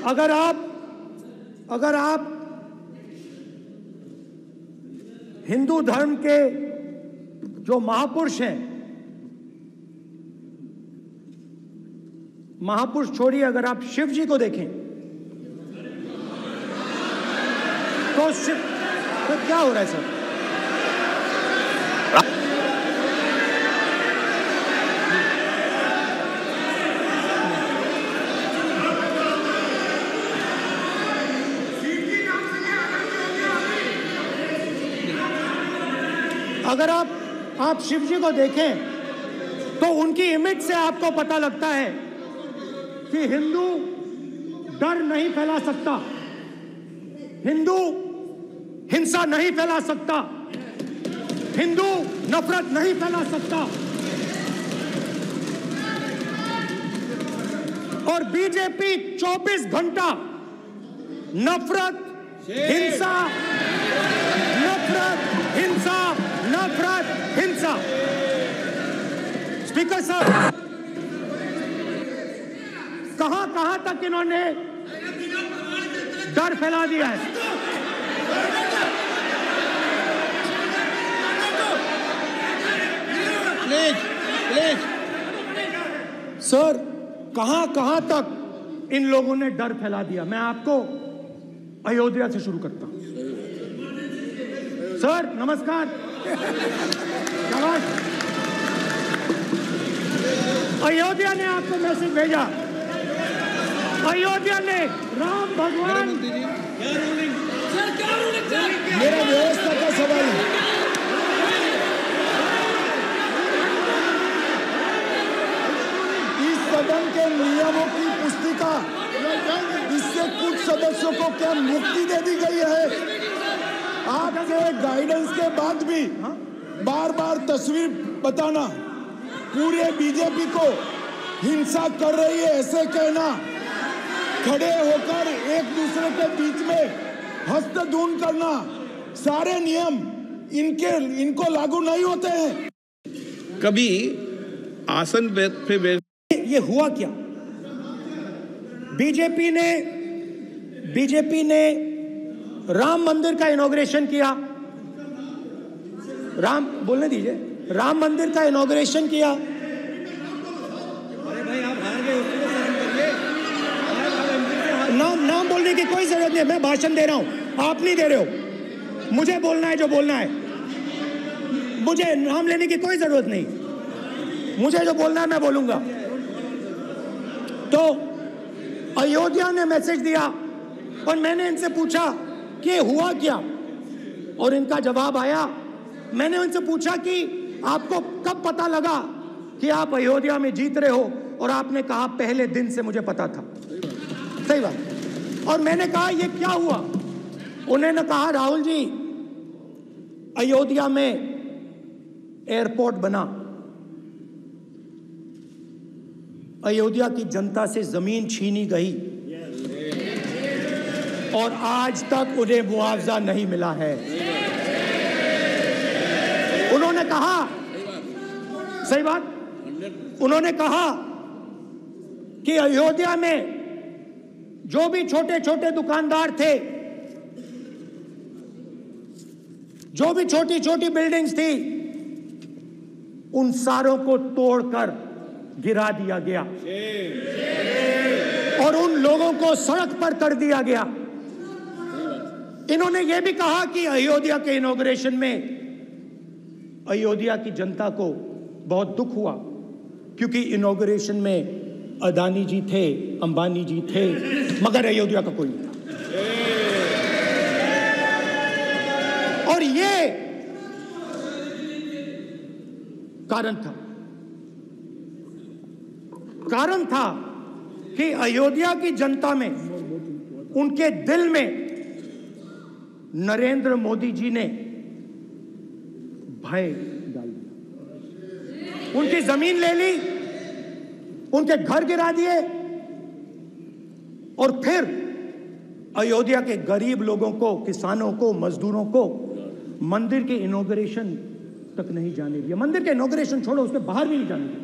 अगर आप हिंदू धर्म के जो महापुरुष हैं, महापुरुष छोड़िए, अगर आप शिव जी को देखें तो क्या हो रहा है सर? अगर आप शिव जी को देखें तो उनकी इमेज से आपको पता लगता है कि हिंदू डर नहीं फैला सकता, हिंदू हिंसा नहीं फैला सकता, हिंदू नफरत नहीं फैला सकता। और बीजेपी 24 घंटा नफरत, हिंसा, नफरत, हिंसा, नफरत, हिंसा। स्पीकर साहब, कहां तक इन्होंने डर फैला दिया है? प्लीज सर, कहां तक इन लोगों ने डर फैला दिया? मैं आपको अयोध्या से शुरू करता हूं। सर नमस्कार। अयोध्या ने आपको मैसेज भेजा, अयोध्या ने राम भगवान, मेरा व्यवस्था का सवाल है। इस सदन के नियमों की पुस्तिका, इससे कुछ सदस्यों को क्या मुक्ति दे दी गई है? आपके गाइडेंस के बाद भी बार बार तस्वीर बताना, पूरे बीजेपी को हिंसा कर रही है ऐसे कहना, खड़े होकर एक दूसरे के बीच में हस्तधून करना, सारे नियम इनको लागू नहीं होते हैं। कभी आसन पे ये हुआ क्या? बीजेपी ने राम मंदिर का इनॉग्रेशन किया, बोलने दीजिए, राम मंदिर का इनॉग्रेशन किया। अरे भाई आप हार गए, नाम बोलने की कोई जरूरत नहीं है, मैं भाषण दे रहा हूं, आप नहीं दे रहे हो। मुझे बोलना है जो बोलना है, मुझे नाम लेने की कोई जरूरत नहीं, मुझे जो बोलना है मैं बोलूंगा। तो अयोध्या ने मैसेज दिया और मैंने इनसे पूछा कि हुआ क्या, और इनका जवाब आया। मैंने उनसे पूछा कि आपको कब पता लगा कि आप अयोध्या में जीत रहे हो, और आपने कहा पहले दिन से मुझे पता था। सही बात। और मैंने कहा ये क्या हुआ? उन्होंने कहा राहुल जी, अयोध्या में एयरपोर्ट बना, अयोध्या की जनता से जमीन छीनी गई और आज तक उन्हें मुआवजा नहीं मिला है। उन्होंने कहा, सही बात, उन्होंने कहा कि अयोध्या में जो भी छोटे छोटे दुकानदार थे, जो भी छोटी छोटी बिल्डिंग्स थी, उन सारों को तोड़कर गिरा दिया गया और उन लोगों को सड़क पर कर दिया गया। इन्होंने यह भी कहा कि अयोध्या के इनॉग्रेशन में अयोध्या की जनता को बहुत दुख हुआ, क्योंकि इनॉग्रेशन में अदानी जी थे, अंबानी जी थे, मगर अयोध्या का कोई नहीं था। और ये कारण था कि अयोध्या की जनता में, उनके दिल में नरेंद्र मोदी जी ने भय डाल दिया। उनकी जमीन ले ली, उनके घर गिरा दिए, और फिर अयोध्या के गरीब लोगों को, किसानों को, मजदूरों को मंदिर के इनॉग्रेशन तक नहीं जाने दिया। मंदिर के इनॉग्रेशन छोड़ो, उसके बाहर भी नहीं जाने दिया।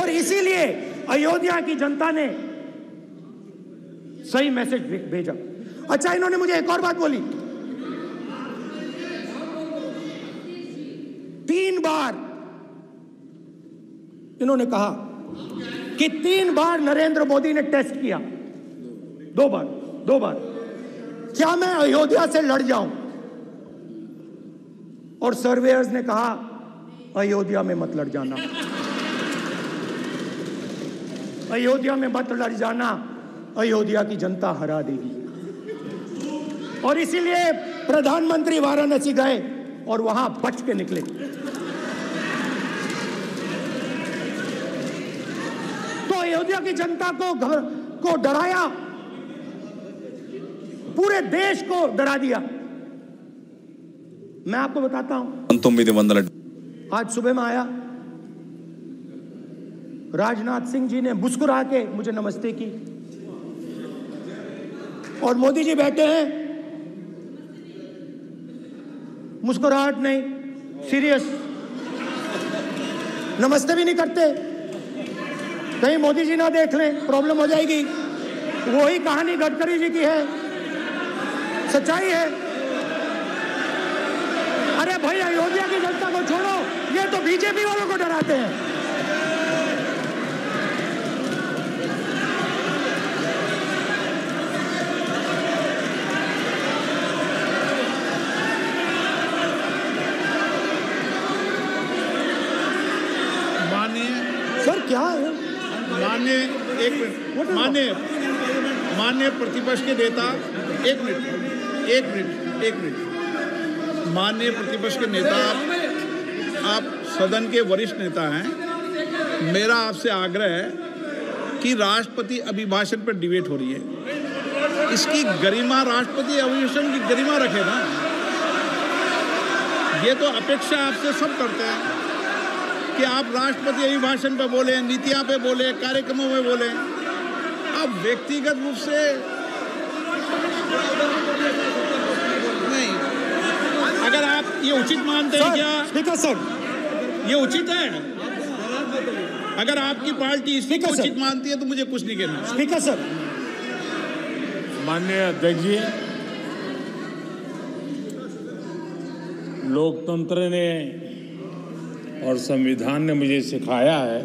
और इसीलिए अयोध्या की जनता ने सही मैसेज भेजा। अच्छा, इन्होंने मुझे एक और बात बोली, 3 बार इन्होंने कहा कि 3 बार नरेंद्र मोदी ने टेस्ट किया, 2 बार क्या मैं अयोध्या से लड़ जाऊं? और सर्वेयर्स ने कहा अयोध्या में मत लड़ जाना, अयोध्या में मत लड़ जाना, अयोध्या की जनता हरा देगी। और इसीलिए प्रधानमंत्री वाराणसी गए और वहां बच के निकले। तो अयोध्या की जनता को डराया, पूरे देश को डरा दिया। मैं आपको बताता हूं, आज सुबह में आया, राजनाथ सिंह जी ने मुस्कुरा के मुझे नमस्ते की, और मोदी जी बैठे हैं, मुस्कुराहट नहीं, सीरियस, नमस्ते भी नहीं करते, कहीं मोदी जी ना देख लें, प्रॉब्लम हो जाएगी। वही कहानी गडकरी जी की है, सच्चाई है। अरे भाई, अयोध्या की जनता को छोड़ो, ये तो बीजेपी वालों को डराते हैं। सर क्या है? माननीय प्रतिपक्ष के नेता, एक मिनट, माननीय प्रतिपक्ष के नेता, आप सदन के वरिष्ठ नेता हैं। मेरा आपसे आग्रह है कि राष्ट्रपति अभिभाषण पर डिबेट हो रही है, इसकी गरिमा, राष्ट्रपति अभिभाषण की गरिमा रखे ना। ये तो अपेक्षा आपसे सब करते हैं कि आप राष्ट्रपति अभिभाषण पे बोले, नीतियां पे बोले, कार्यक्रमों में बोले। आप व्यक्तिगत रूप से नहीं, अगर आप ये उचित मानते हैं क्या? स्पीकर सर, ये उचित है? अगर आपकी पार्टी इसको उचित मानती है तो मुझे कुछ नहीं कहना। स्पीकर सर, माननीय अध्यक्ष जी, लोकतंत्र ने और संविधान ने मुझे सिखाया है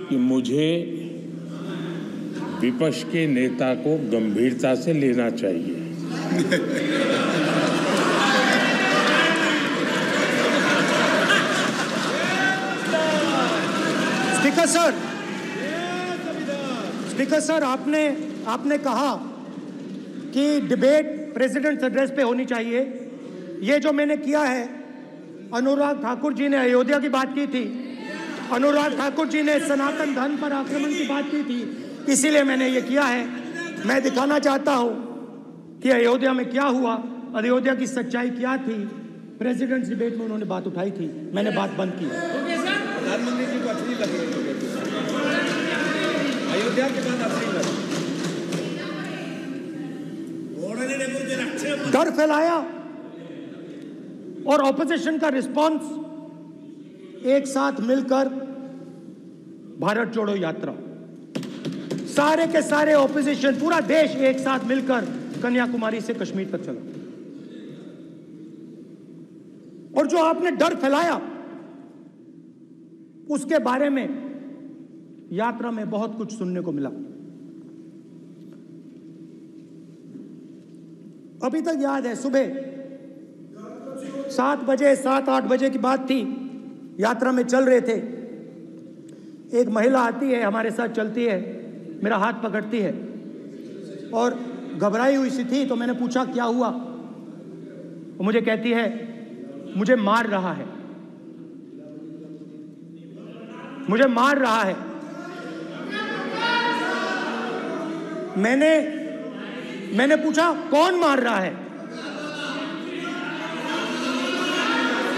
कि मुझे विपक्ष के नेता को गंभीरता से लेना चाहिए। स्पीकर सर, आपने कहा कि डिबेट प्रेसिडेंट्स एड्रेस पे होनी चाहिए। ये जो मैंने किया है, अनुराग ठाकुर जी ने अयोध्या की बात की थी, अनुराग ठाकुर जी ने सनातन धर्म पर आक्रमण की बात की थी, इसीलिए मैंने ये किया है। मैं दिखाना चाहता हूँ कि अयोध्या में क्या हुआ, अयोध्या की सच्चाई क्या थी। प्रेसिडेंट्स डिबेट में उन्होंने बात उठाई थी, मैंने बात बंद की। प्रधानमंत्री जी को अच्छी लग रही है अयोध्या के बाद अच्छी लग डर फैलाया और ऑपोजिशन का रिस्पांस, एक साथ मिलकर भारत जोड़ो यात्रा, सारे के सारे ऑपोजिशन, पूरा देश एक साथ मिलकर कन्याकुमारी से कश्मीर तक चला। और जो आपने डर फैलाया, उसके बारे में यात्रा में बहुत कुछ सुनने को मिला। अभी तक याद है, सुबह 7-8 बजे की बात थी, यात्रा में चल रहे थे, एक महिला आती है, हमारे साथ चलती है, मेरा हाथ पकड़ती है और घबराई हुई सी थी। तो मैंने पूछा क्या हुआ, वो मुझे कहती है मुझे मार रहा है, मुझे मार रहा है। मैंने पूछा कौन मार रहा है,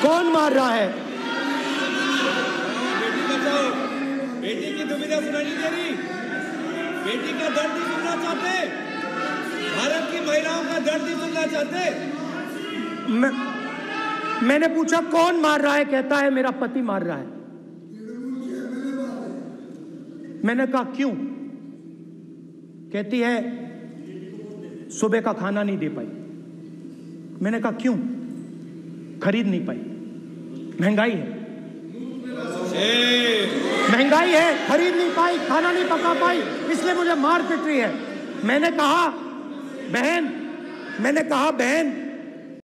कौन मार रहा है? बेटी बचाओ, बेटी की दुविधा सुनाई दे रही, बेटी का दर्द नहीं सुनना चाहते। भारत की महिलाओं का दर्द नहीं सुनना चाहते? मैंने पूछा कौन मार रहा है, कहता है मेरा पति मार रहा है। मैंने कहा क्यों? कहती है सुबह का खाना नहीं दे पाई। मैंने कहा क्यों? खरीद नहीं पाई। महंगाई है, महंगाई है, खरीद नहीं पाई, खाना नहीं पका पाई, इसलिए मुझे मार पिट रही है। मैंने कहा बहन